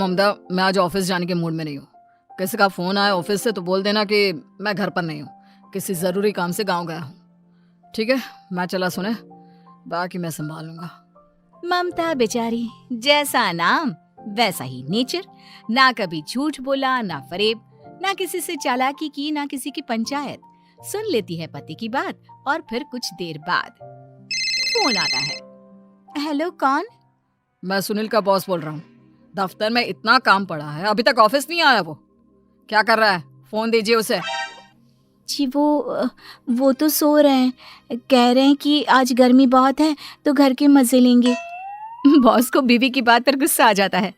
ममता, मैं आज ऑफिस जाने के मूड में नहीं हूँ। किसी का फोन आया ऑफिस से तो बोल देना कि मैं घर पर नहीं हूँ, किसी जरूरी काम से गांव गया हूँ। ठीक है, मैं चला सुने, बाकी मैं संभाल लूंगा। ममता बेचारी, जैसा नाम वैसा ही नेचर। ना कभी झूठ बोला, ना फरेब, ना किसी से चालाकी की, ना किसी की पंचायत। सुन लेती है पति की बात और फिर कुछ देर बाद फोन आता है। हेलो, कौन? मैं सुनील का बॉस बोल रहा हूँ। दफ्तर में इतना काम पड़ा है, अभी तक ऑफिस नहीं आया। वो क्या कर रहा है? फोन दीजिए उसे। जी वो तो सो रहे हैं। कह रहे हैं कि आज गर्मी बहुत है तो घर के मजे लेंगे। बॉस को बीवी की बात पर गुस्सा आ जाता है।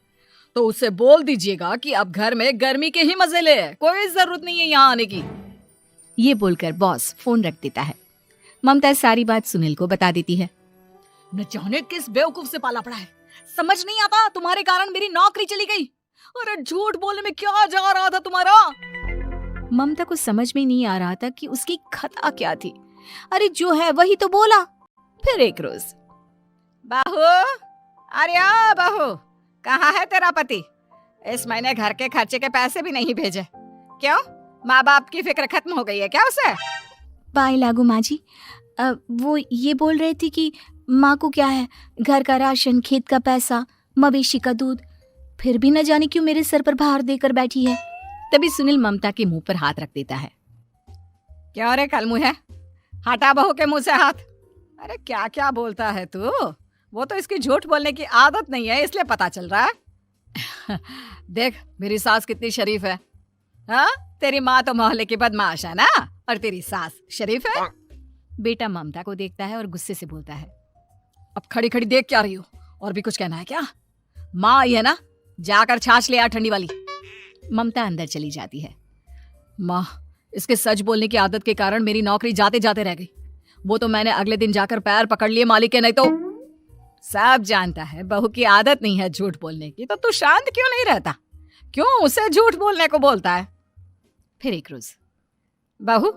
तो उसे बोल दीजिएगा कि अब घर में गर्मी के ही मजे ले, कोई जरूरत नहीं है यहाँ आने की। ये बोलकर बॉस फोन रख देता है। ममता सारी बात सुनील को बता देती है। न जाने किस बेवकूफ से पाला पड़ा है, समझ नहीं आता। तुम्हारे कारण मेरी नौकरी चली गई। अरे झूठ बोलने में क्या जा रहा था तुम्हारा? ममता को समझ में नहीं आ रहा था कि उसकी खता क्या थी। अरे जो है वही तो बोला। फिर एक रोज, बहू, अरे ओ बहू, कहाँ है तेरा पति? इस महीने घर के खर्चे के पैसे भी नहीं भेजे। क्यों, माँ बाप की फिक्र खत्म हो गई है क्या उसे? बाय लागू माँ जी, वो ये बोल रही थी कि माँ को क्या है, घर का राशन, खेत का पैसा, मवेशी का दूध, फिर भी न जाने क्यों मेरे सर पर भार देकर बैठी है। तभी सुनील ममता के मुंह पर हाथ रख देता है। क्यों रे कलमुँह है, हटा बहू के मुंह से हाथ। अरे क्या क्या बोलता है तू? वो तो इसकी झूठ बोलने की आदत नहीं है, इसलिए पता चल रहा है। देख मेरी सास कितनी शरीफ है। हाँ, तेरी माँ तो मोहल्ले की बदमाश है ना, और तेरी सास शरीफ है। बेटा ममता को देखता है और गुस्से से बोलता है। अब खड़ी खड़ी देख क्या रही हो? और भी कुछ कहना है क्या? माँ आई है ना, जाकर छाछ ले आ ठंडी वाली। ममता अंदर चली जाती है। माँ, इसके सच बोलने की आदत के कारण मेरी नौकरी जाते जाते रह गई। वो तो मैंने अगले दिन जाकर पैर पकड़ लिए मालिक के, नहीं तो। सब जानता है बहू की आदत नहीं है झूठ बोलने की, तो तू शांत क्यों नहीं रहता? क्यों उसे झूठ बोलने को बोलता है? फिर एक रोज, बहू,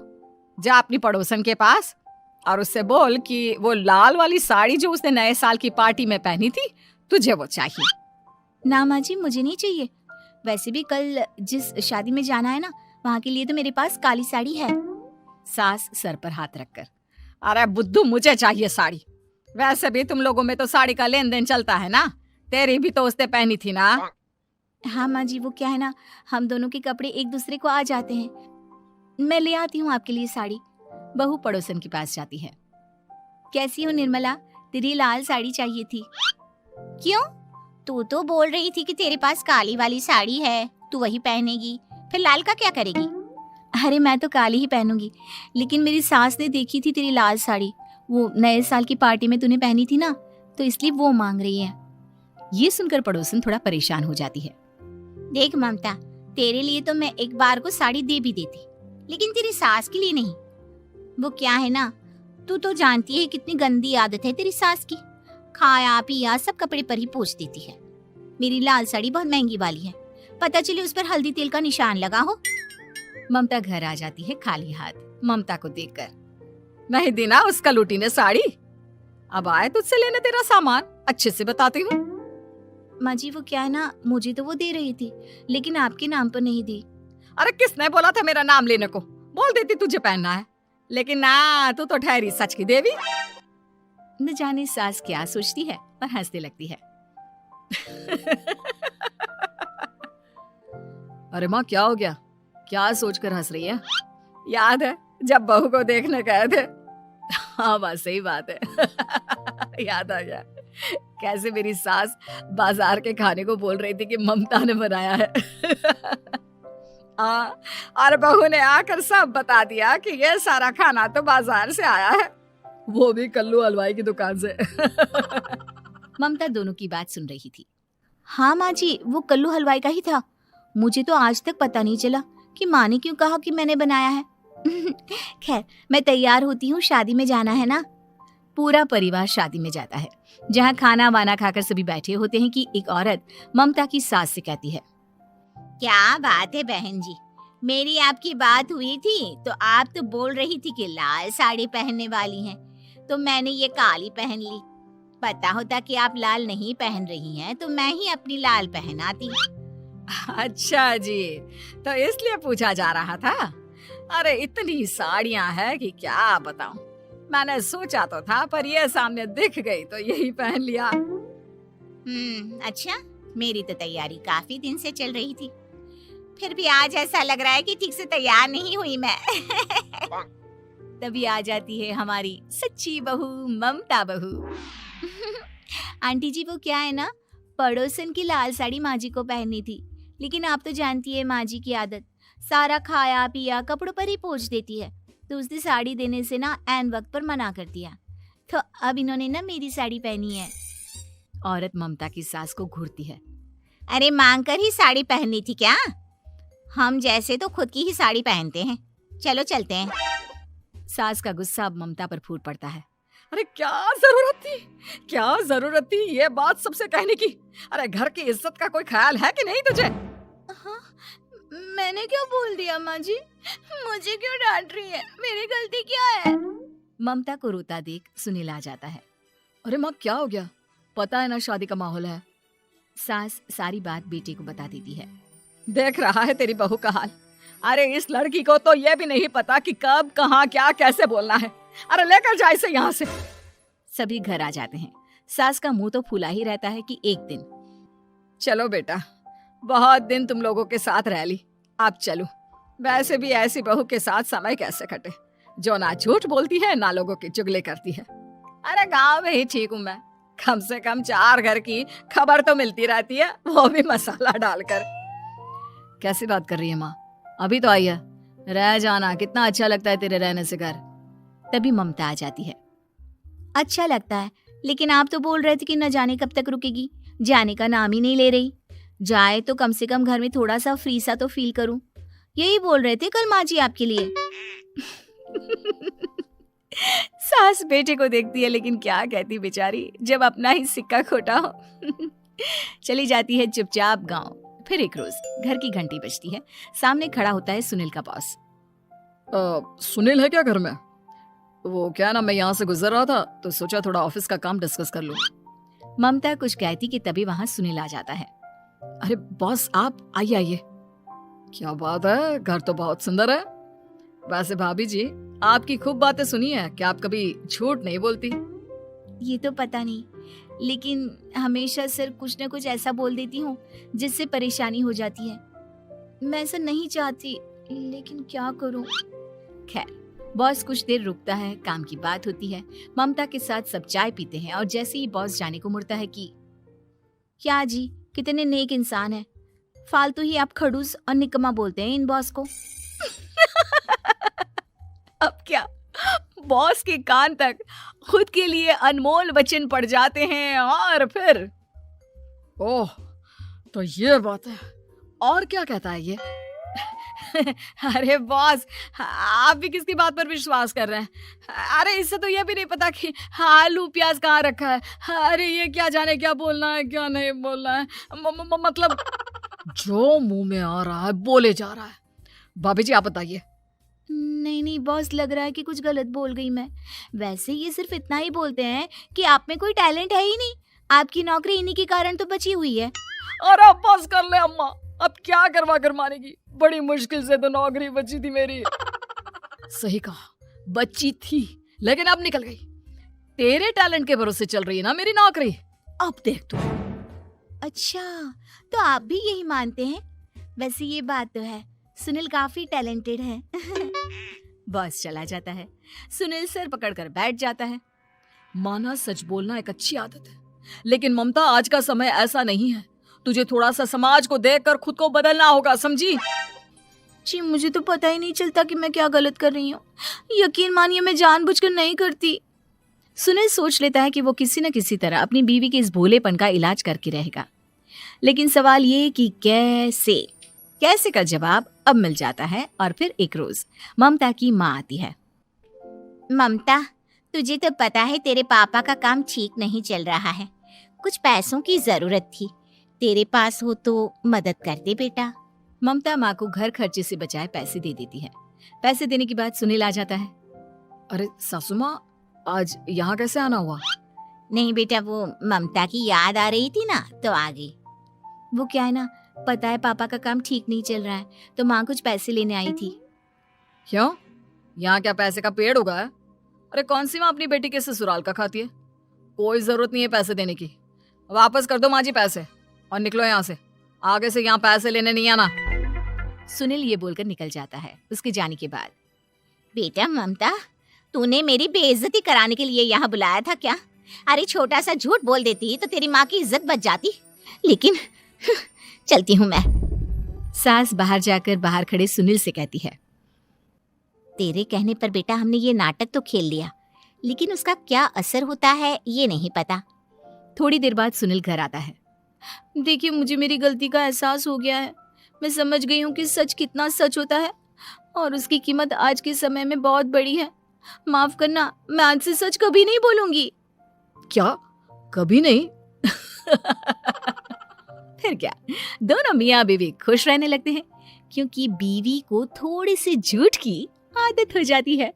जा अपनी पड़ोसन के पास और उससे बोल कि वो लाल वाली साड़ी जो उसने नए साल की पार्टी में पहनी थी, तुझे वो चाहिए। ना माँ जी, मुझे नहीं चाहिए। वैसे भी कल जिस शादी में जाना है ना, वहाँ के लिए तो मेरे पास काली साड़ी है। सास सर पर हाथ रखकर, अरे बुद्धू, मुझे चाहिए साड़ी। वैसे भी तुम लोगों में तो साड़ी का लेन देन चलता है ना, तेरी भी तो उसने पहनी थी ना। हाँ माँ जी, वो क्या है ना, हम दोनों के कपड़े एक दूसरे को आ जाते हैं। मैं ले आती हूँ आपके लिए साड़ी। बहू पड़ोसन के पास जाती है। कैसी हो निर्मला, तेरी लाल साड़ी चाहिए थी। क्यों? तू तो बोल रही थी कि तेरे पास काली वाली साड़ी है, तू वही पहनेगी, फिर लाल का क्या करेगी? अरे मैं तो काली ही पहनूंगी, लेकिन मेरी सास ने देखी थी तेरी लाल साड़ी, वो नए साल की पार्टी में तूने पहनी थी ना, तो इसलिए वो मांग रही है। ये सुनकर पड़ोसन थोड़ा परेशान हो जाती है। देख ममता, तेरे लिए तो मैं एक बार को साड़ी दे भी देती, लेकिन तेरी सास के लिए नहीं। वो क्या है ना, तू तो जानती है कितनी गंदी आदत है तेरी सास की। खाया पिया सब कपड़े पर ही पोंछ देती है। मेरी लाल साड़ी बहुत महंगी वाली है, पता चले उस पर हल्दी तेल का निशान लगा हो। ममता घर आ जाती है खाली हाथ, ममता को देखकर। नहीं दी ना उसका लूटी ने साड़ी, अब आए तुझसे लेने तेरा सामान, अच्छे से बताती हूँ। माँ जी, वो क्या है ना, मुझे तो वो दे रही थी, लेकिन आपके नाम पर नहीं दी। अरे किसने बोला था मेरा नाम लेने को? बोल देती तुझे पहनना है, लेकिन ना, तू तो ठहरी सच की देवी। न जाने सास क्या सोचती है और हंसने लगती है। अरे माँ, क्या हो गया? क्या सोचकर हंस रही है? याद है जब बहू को देखने गए थे? हाँ माँ, सही बात है। याद आ गया कैसे मेरी सास बाजार के खाने को बोल रही थी कि ममता ने बनाया है। और बहू ने आकर सब बता दिया कि ये सारा खाना तो बाजार से आया है, वो भी कल्लू हलवाई की दुकान से। ममता दोनों की बात सुन रही थी। हाँ माँ जी, वो कल्लू हलवाई का ही था। मुझे तो आज तक पता नहीं चला कि माँ ने क्यों कहा कि मैंने बनाया है। खैर, मैं तैयार होती हूँ, शादी में जाना है ना। पूरा परिवार शादी में जाता है, जहाँ खाना वाना खाकर सभी बैठे होते हैं कि एक औरत ममता की सास से कहती है। क्या बात है बहन जी, मेरी आपकी बात हुई थी तो आप तो बोल रही थी कि लाल साड़ी पहनने वाली हैं, तो मैंने ये काली पहन ली। पता होता कि आप लाल नहीं पहन रही हैं तो मैं ही अपनी लाल पहनाती। अच्छा जी, तो इसलिए पूछा जा रहा था। अरे इतनी साड़ियां हैं कि क्या बताऊं। मैंने सोचा तो था पर ये सामने दिख गई तो यही पहन लिया। अच्छा, मेरी तो तैयारी काफी दिन से चल रही थी, फिर भी आज ऐसा लग रहा है कि ठीक से तैयार नहीं हुई मैं। तभी आ जाती है हमारी सच्ची बहू ममता बहू। आंटी जी वो क्या है ना, पड़ोसन की लाल साड़ी माँ जी को पहननी थी, लेकिन आप तो जानती है माँ जी की आदत, सारा खाया पिया कपड़ों पर ही पोंछ देती है, तो उसने साड़ी देने से ना ऐन वक्त पर मना कर दिया, तो अब इन्होंने ना मेरी साड़ी पहनी है। औरत ममता की सास को घूरती है। अरे मांग कर ही साड़ी पहननी थी क्या? हम जैसे तो खुद की ही साड़ी पहनते हैं, चलो चलते हैं। सास का गुस्सा अब ममता पर फूट पड़ता है। अरे क्या जरूरत थी ये बात सबसे कहने की। अरे घर की इज्जत का कोई ख्याल है कि नहीं तुझे? हाँ, मैंने क्या बोल दिया माँ जी? मुझे क्यों डांट रही है? मेरी गलती क्या है? ममता को रोता देख सुनील आ जाता है। अरे माँ क्या हो गया? पता है ना शादी का माहौल है। सास सारी बात बेटे को बता देती है। देख रहा है तेरी बहू का हाल। अरे इस लड़की को तो ये भी नहीं पता कि कब कहाँ क्या कैसे बोलना है। अरे लेकर जा इसे यहाँ से। सभी घर आ जाते हैं। सास का मुंह तो फूला ही रहता है कि एक दिन। चलो बेटा, बहुत दिन तुम लोगों के साथ रह ली, अब चलो। वैसे भी ऐसी बहू के साथ समय कैसे कटे, जो ना झूठ बोलती है ना लोगों की चुगली करती है। अरे गाँव में ही ठीक हूँ मैं, कम से कम 4 घर की खबर तो मिलती रहती है, वो भी मसाला डालकर। कैसी बात कर रही है माँ? अभी तो आई है, रह जाना, कितना अच्छा लगता है तेरे रहने से घर। तभी ममता आ जाती है। अच्छा लगता है, लेकिन आप तो बोल रहे थे कि न जाने कब तक रुकेगी, जाने का नाम ही नहीं ले रही। जाए तो कम से कम घर में थोड़ा सा फ्री सा तो फील करूं, यही बोल रहे थे कल माँ जी आपके लिए। सास बेटे को देखती है लेकिन क्या कहती बेचारी, जब अपना ही सिक्का खोटा हो। चली जाती है चुपचाप गांव। फिर एक रोज घर की घंटी बजती है। सामने खड़ा होता है सुनील का बॉस। सुनील है क्या घर में? वो क्या ना, मैं यहाँ से गुजर रहा था तो सोचा थोड़ा ऑफिस का काम डिस्कस कर लूं। ममता कुछ कहती कि तभी वहां सुनील आ जाता है। अरे बॉस आप आइए आइए। क्या बात है, घर तो बहुत सुंदर है। वैसे भाभी जी आपकी खूब बातें सुनी है, क्या आप कभी झूठ नहीं बोलती? ये तो पता नहीं, लेकिन हमेशा सिर कुछ न कुछ ऐसा बोल देती हूँ जिससे परेशानी हो जाती है। मैं ऐसा नहीं चाहती, लेकिन क्या करूँ। खैर बॉस कुछ देर रुकता है, काम की बात होती है। ममता के साथ सब चाय पीते हैं और जैसे ही बॉस जाने को मुड़ता है कि क्या जी, कितने नेक इंसान है, फालतू ही आप खड़ूस और निकम्मा बोलते हैं इन बॉस को। अब क्या, बॉस के कान तक खुद के लिए अनमोल वचन पड़ जाते हैं और फिर ओह तो ये बात है। और क्या कहता है ये? अरे बॉस आप भी किसकी बात पर विश्वास कर रहे हैं? अरे इससे तो ये भी नहीं पता कि आलू प्याज कहाँ रखा है। अरे ये क्या जाने क्या बोलना है क्या नहीं बोलना है। मतलब जो मुंह में आ रहा है बोले जा रहा है। भाभी जी आप बताइए। नहीं बॉस, लग रहा है कि कुछ गलत बोल गई मैं। वैसे ये सिर्फ इतना ही बोलते हैं कि आप में कोई टैलेंट है ही नहीं, आपकी नौकरी इन्हीं के कारण तो बची हुई है। अरे बस कर ले अम्मा, अब क्या करवा कर मानेगी, बड़ी मुश्किल से तो नौकरी बची थी मेरी। सही कहा, बची थी लेकिन अब निकल गई। तेरे टैलेंट के भरोसे चल रही है ना मेरी नौकरी, अब देख तू। अच्छा, तो आप भी यही मानते हैं? वैसे ये बात तो है, सुनील काफी टैलेंटेड है। बस चला जाता है। सुनील सिर पकड़कर बैठ जाता है। माना सच बोलना एक अच्छी आदत है, लेकिन ममता आज का समय ऐसा नहीं है। तुझे थोड़ा सा समाज को देखकर खुद को बदलना होगा, समझी? जी मुझे तो पता ही नहीं चलता कि मैं क्या गलत कर रही हूँ। यकीन मानिए मैं जानबूझकर नहीं करती। सुनील सोच लेता है कि वो किसी न किसी तरह अपनी बीवी के इस भोलेपन का इलाज करके रहेगा, लेकिन सवाल ये कि कैसे का जवाब अब मिल जाता है। और फिर एक रोज ममता की माँ आती है। ममता, तुझे तो पता है तेरे पापा का काम ठीक नहीं चल रहा है, कुछ पैसों की जरूरत थी, तेरे पास हो तो मदद कर दे बेटा। ममता माँ को घर खर्चे से बचाए पैसे दे देती है। पैसे देने के बाद सुनील आ जाता है। अरे सासू माँ, आज यहाँ कैसे आना हुआ? नहीं बेटा, वो ममता की याद आ रही थी ना तो आ गई। वो क्या है ना, पता है पापा का काम ठीक नहीं चल रहा है तो माँ कुछ पैसे लेने आई थी। क्यों? यहाँ क्या पैसे का पेड़ उगा है? अरे कौन सी माँ अपनी बेटी के ससुराल का खाती है? कोई जरूरत नहीं है पैसे देने की। वापस कर दो माँ जी पैसे और निकलो यहाँ से। आगे से यहाँ पैसे लेने नहीं आना। सुनील ये बोलकर निकल जाता है। उसके जाने के बाद, बेटा ममता, तूने मेरी बेइज्जती कराने के लिए यहाँ बुलाया था क्या? अरे छोटा सा झूठ बोल देती तो तेरी माँ की इज्जत बच जाती, लेकिन चलती हूँ मैं। सास बाहर जाकर बाहर खड़े सुनील से कहती है, तेरे कहने पर बेटा हमने ये नाटक तो खेल लिया, लेकिन उसका क्या असर होता है ये नहीं पता। थोड़ी देर बाद सुनील घर आता है। देखिए, मुझे मेरी गलती का एहसास हो गया है। मैं समझ गई हूँ कि सच कितना सच होता है और उसकी कीमत आज के समय में बहुत बड़ी है। माफ करना, मैं आज से सच कभी नहीं बोलूंगी। क्या? कभी नहीं? फिर क्या, दोनों मियाँ बीवी खुश रहने लगते हैं क्योंकि बीवी को थोड़े से झूठ की आदत हो जाती है।